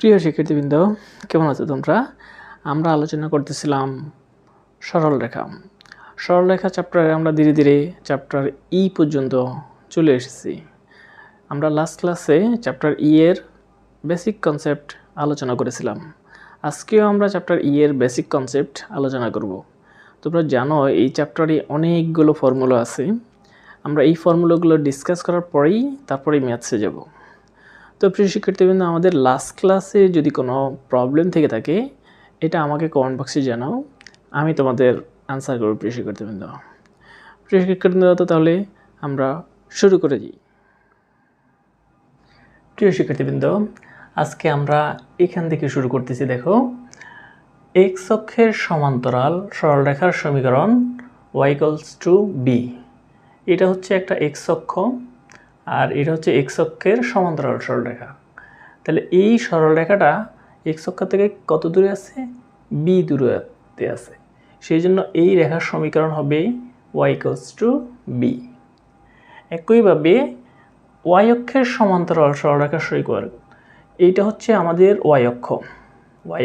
প্রিয় শিক্ষার্থীবৃন্দ, কেমন আছো তোমরা? আমরা আলোচনা করতেছিলাম সরলরেখা চ্যাপ্টারে আমরা ধীরে ধীরে চ্যাপ্টার ই পর্যন্ত চলে এসেছি। আমরা লাস্ট ক্লাসে চ্যাপ্টার ই এর বেসিক কনসেপ্ট আলোচনা করেছিলাম। আজকেও আমরা চ্যাপ্টার ই এর বেসিক কনসেপ্ট আলোচনা করব। তোমরা জানো এই চ্যাপ্টারে অনেকগুলো ফর্মুলা আছে। আমরা এই ফর্মুলাগুলো ডিসকাস করার পরেই তারপরে ম্যাথসে যাব। তো প্রিয় শিক্ষার্থীবৃন্দ, আমাদের লাস্ট ক্লাসে যদি কোনো প্রবলেম থেকে থাকে এটা আমাকে কমেন্ট বক্সে জানাও, আমি তোমাদের আনসার করব। প্রিয় শিক্ষার্থীবৃন্দ, তো তাহলে আমরা শুরু করে দিই। প্রিয় শিক্ষার্থীবৃন্দ, আজকে আমরা এখান থেকে শুরু করতেছি। দেখো, এক্স অক্ষের সমান্তরাল সরলরেখার সমীকরণ y=b। এটা হচ্ছে একটা এক্স অক্ষ আর এটা হচ্ছে এক্স অক্ষের সমান্তরাল সরলরেখা। তাহলে এই সরলরেখাটা এক্স অক্ষ থেকে কত দূরে আছে? বি দূরত্বে আছে। সেই জন্য এই রেখার সমীকরণ হবে y=b। একইভাবে ওয়াই অক্ষের সমান্তরাল সরলরেখার সমীকরণ, এইটা হচ্ছে আমাদের ওয়াই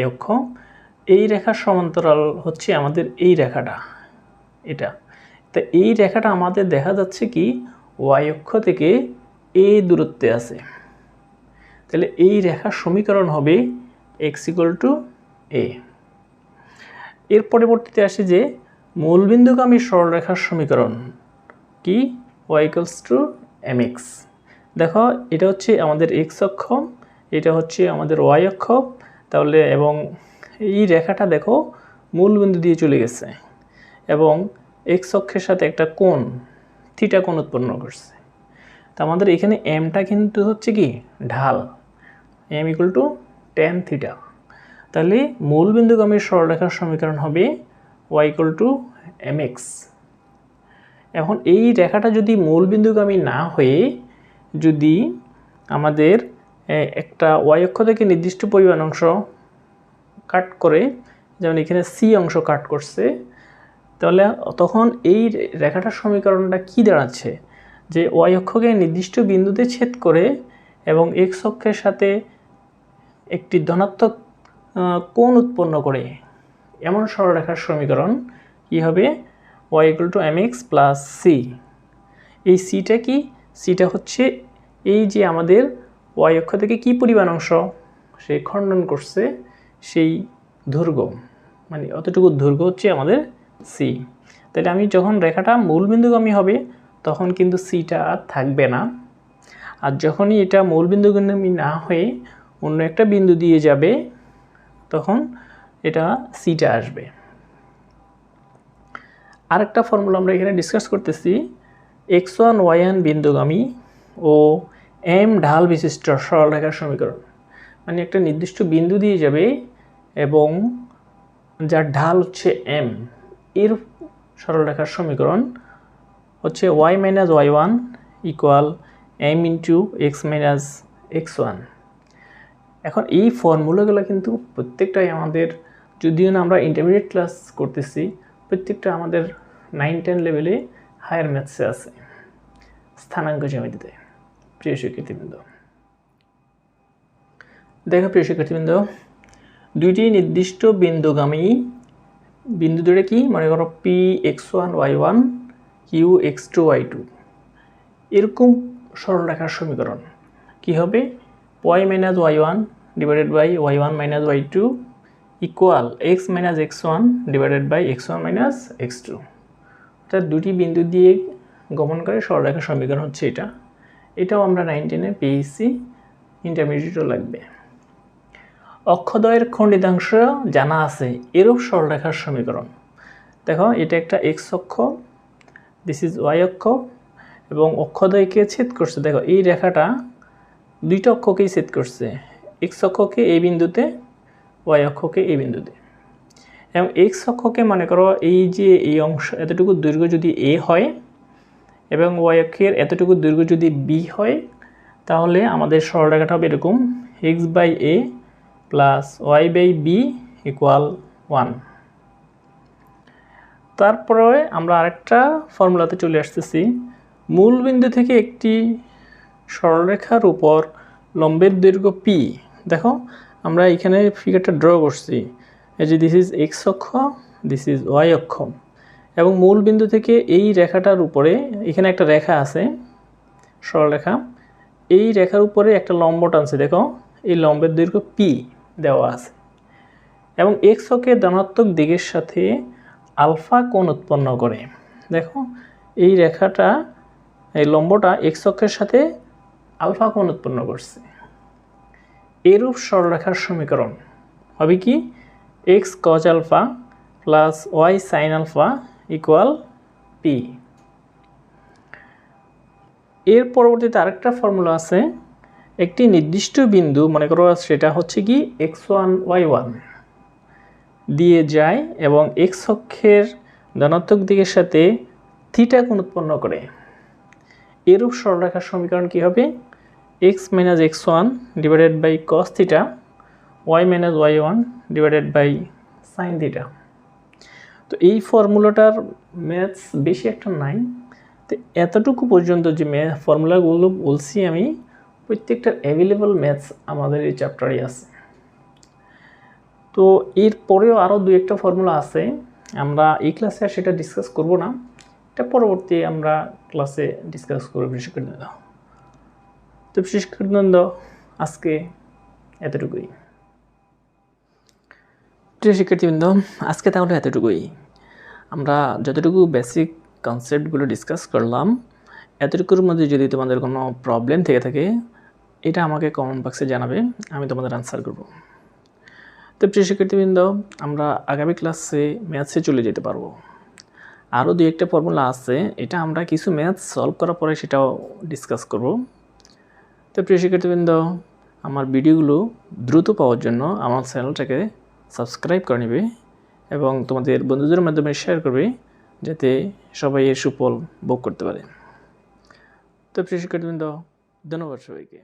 অক্ষ। এই রেখার সমান্তরাল হচ্ছে আমাদের এই রেখাটা, এটা। তা এই রেখাটা আমাদের দেখা যাচ্ছে কি ওয়াই অক্ষ থেকে এ দূরত্বে আছে। তাহলে এই রেখার সমীকরণ হবে x=a। এর পরবর্তীতে আসে যে মূলবিন্দুগামী সরলরেখার সমীকরণ কি y=mx। দেখো, এটা হচ্ছে আমাদের এক্স অক্ষ, এটা হচ্ছে আমাদের ওয়াই অক্ষ। তাহলে এবং এই রেখাটা দেখো মূলবিন্দু দিয়ে চলে গেছে এবং এক্স অক্ষের সাথে একটা কোণ থিটা কোণ উৎপন্ন করছে। তা আমাদের এখানে এমটা কিন্তু হচ্ছে কি ঢাল, m=tan θ। তাহলে মূলবিন্দুগামী সরলরেখার সমীকরণ হবে y=mx। এখন এই রেখাটা যদি মূলবিন্দুগামী না হয়ে যদি আমাদের একটা ওয়াই অক্ষ থেকে নির্দিষ্ট পরিমাণ অংশ কাট করে, যেমন এখানে সি অংশ কাট করছে, তাহলে তখন এই রেখাটার সমীকরণটা কি দাঁড়াচ্ছে? যে ওয়াই অক্ষকে নির্দিষ্ট বিন্দুতে ছেদ করে এবং এক্স অক্ষের সাথে একটি ধনাত্মক কোণ উৎপন্ন করে এমন সরলরেখার সমীকরণ কি হবে? y=mx + c। এই সিটা কি? সিটা হচ্ছে এই যে আমাদের ওয়াই অক্ষ থেকে কি পরিমাণ অংশ সে খণ্ডন করছে সেই দৈর্ঘ্য, মানে অতটুকু দৈর্ঘ্য হচ্ছে আমাদের সি। তাহলে আমি যখন রেখাটা মূলবিন্দুগামী হবে তখন কিন্তু সিটা আর থাকবে না, আর যখনই এটা মূলবিন্দুগামী না হয়ে অন্য একটা বিন্দু দিয়ে যাবে তখন এটা সিটা আসবে। আরেকটা ফর্মুলা আমরা এখানে ডিসকাস করতেছি, x1 y1 বিন্দুগামী ও m ঢাল বিশিষ্ট সরলরেখার সমীকরণ। মানে একটা নির্দিষ্ট বিন্দু দিয়ে যাবে এবং যার ঢাল হচ্ছে m, এর সরলরেখার সমীকরণ হচ্ছে y-y1 = m × x - x1। এখন এই ফর্মুলাগুলো কিন্তু প্রত্যেকটাই আমাদের, যদিও না আমরা ইন্টারমিডিয়েট ক্লাস করতেছি, প্রত্যেকটা আমাদের 9-10 লেভেলে হায়ার ম্যাথসে আছে, স্থানাঙ্ক জ্যামিতিতে। প্রিয় শিক্ষার্থীবৃন্দ, দেখো প্রিয় শিক্ষার্থীবৃন্দ, দুইটি নির্দিষ্ট বিন্দুগামী বিন্দু দুটো কি মনে করো p(x1, y1) q(x2, y2), এরকম সরলরেখার সমীকরণ কি হবে? y-y1 / y1 - y2 = x - x1 / x1 - x2। অর্থাৎ দুটি বিন্দু দিয়ে গমন করে সরলরেখার সমীকরণ হচ্ছে এটা। এটাও আমরা 9-10-এ পেয়েছি, ইন্টারমিডিয়েটও লাগবে। অক্ষদ্বয়ের খণ্ডিতাংশ জানা আছে এরূপ সরলরেখার সমীকরণ। দেখো, এটা একটা এক্স অক্ষ, দিস ইজ ওয়াই অক্ষ এবং অক্ষদ্বয়কে ছেদ করছে। দেখো, এই রেখাটা দুইটা অক্ষকেই ছেদ করছে, এক্স অক্ষকে এই বিন্দুতে, ওয়াই অক্ষকে এই বিন্দুতে। এবং এক্স অক্ষকে মনে করো এই যে এই অংশ এতটুকু দৈর্ঘ্য যদি এ হয় এবং ওয়াই অক্ষের এতটুকু দৈর্ঘ্য যদি বি হয়, তাহলে আমাদের সরলরেখাটা হবে এরকম x/a + y/b = 1। তারপরে আমরা আরেকটা ফর্মুলাতে চলে আসতেছি, মূল বিন্দু থেকে একটি সরলরেখার উপর লম্বের দৈর্ঘ্য p। দেখো, আমরা এখানে ফিগারটা ড্র করছি, এই যে দিস ইজ এক্স অক্ষ, দিস ইজ ওয়াই অক্ষ, এবং মূল বিন্দু থেকে এই রেখাটার উপরে এখানে একটা রেখা আছে, সরলরেখা, এই রেখার উপরে একটা লম্ব টানছে, দেখো এই লম্বের দৈর্ঘ্য পি দেওয়া আছে, এবং এক্স অক্ষের ধনাত্মক দিকের সাথে আলফা কোণ উৎপন্ন করে। দেখো এই রেখাটা, এই লম্বটা এক্স অক্ষের সাথে আলফা কোণ উৎপন্ন করছে। এরূপ সরলরেখার সমীকরণ হবে কি, x cos alpha plus y sine alpha equal p. এর পরবর্তীতে আরেকটা ফর্মুলা আছে, একটি নির্দিষ্ট বিন্দু মনে করো সেটা হচ্ছে কি x1 y1 দিয়ে যায় এবং এক্স অক্ষের ধনাত্মক দিকের সাথে থিটা কোণ উৎপন্ন করে। এরূপ সরলরেখার সমীকরণ কি হবে, x minus x1 divided by cos theta, y minus y1 divided by sine theta. তো এই ফর্মুলাটার ম্যাথস বেশি একটা নাই, তো এতটুকু পর্যন্ত যে ফর্মুলাগুলো বলছি আমি, প্রত্যেকটার অ্যাভেলেবল ম্যাথস আমাদের এই চ্যাপ্টারে আছে। তো এর পরেও আরও দু একটা ফর্মুলা আছে, আমরা এই ক্লাসে আর সেটা ডিসকাস করব না, এটা পরবর্তী আমরা ক্লাসে ডিসকাস করব শিক্ষার্থীবৃন্দ। তো শিক্ষার্থীবৃন্দ আজকে এতটুকুই। প্রিয় শিক্ষার্থীবৃন্দ আজকে তাহলে এতটুকুই। আমরা যতটুকু বেসিক কনসেপ্টগুলো ডিসকাস করলাম, এতটুকুর মধ্যে যদি তোমাদের কোনো প্রবলেম থেকে থাকে এটা আমাকে কমেন্ট বক্সে জানাবে, আমি তোমাদের আনসার করব। তো প্রিয় শিক্ষার্থীবৃন্দ আমরা আগামী ক্লাসে ম্যাথসে চলে যেতে পারবো। আরও দু একটা ফর্মুলা আছে, এটা আমরা কিছু ম্যাথস সলভ করার পরে সেটাও ডিসকাস করব। তো প্রিয় শিক্ষার্থীবৃন্দ আমার ভিডিওগুলো দ্রুত পাওয়ার জন্য আমার চ্যানেলটাকে সাবস্ক্রাইব করে নেবে এবং তোমাদের বন্ধুদের মাধ্যমে শেয়ার করবে, যাতে সবাই এর সুফল ভোগ করতে পারে। তো প্রিয় শিক্ষার্থীবৃন্দ ধন্যবাদ সবাইকে।